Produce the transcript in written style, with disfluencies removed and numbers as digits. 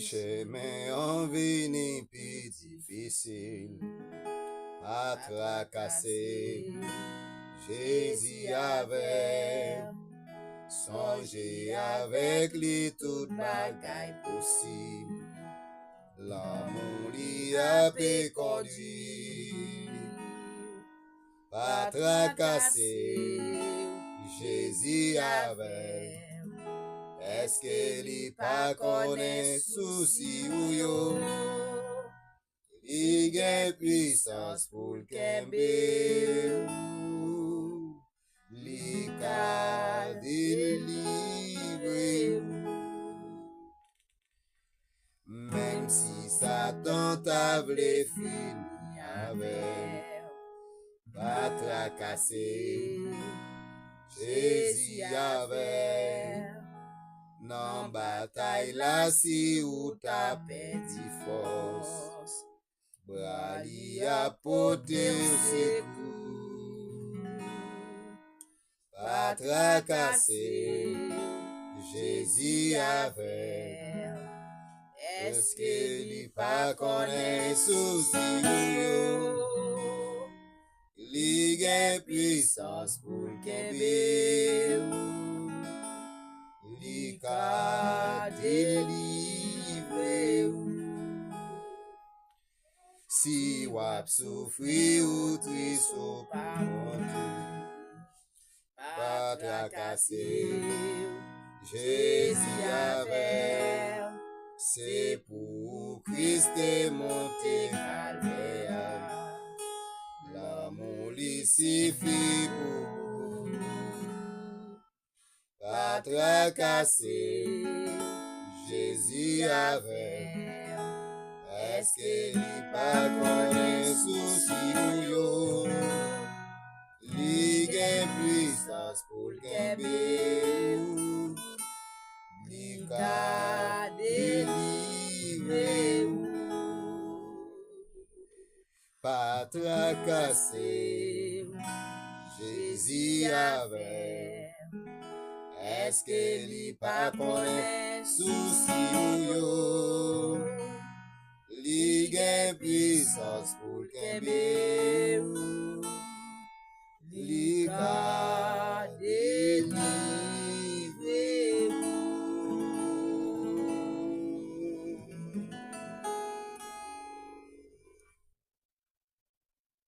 chemin en vini pi difficile, à tracasser, Jésus avait songé avec lui toute bagaille possible. L'amour lui a pu conduire, pas tracasser, Jésus avait. Est-ce que lui pas connaît souci ou yo? Il gagne puissance pour le kembe ou. Li ka délivrer ou. Même si Satan t'a vle fini avec, pas tracasser, Jésus avait. Nan bataille la si ou ta perdu force, bras li a porté au secours. Pas tracasser, Jésus avait. Est-ce que li pas connaît souci yo? Li gen puissance pour kembe ou. Li ka délivrer ou. Si wap souffri ou triste ou pas honte, pas tracasser, Jésus avait. C'est pour Christ monté calvaire, l'amour li suffit pour pas tracasser, Jésus avait. Est-ce que li pas connaît souci ou yo? Li gen puissance pour le kembe ou. Li ka délivrer ou. Pas tracasser, Jésus avait. Est-ce que li pas connaît souci ou yo? Li gen puissance pour le kembe ou.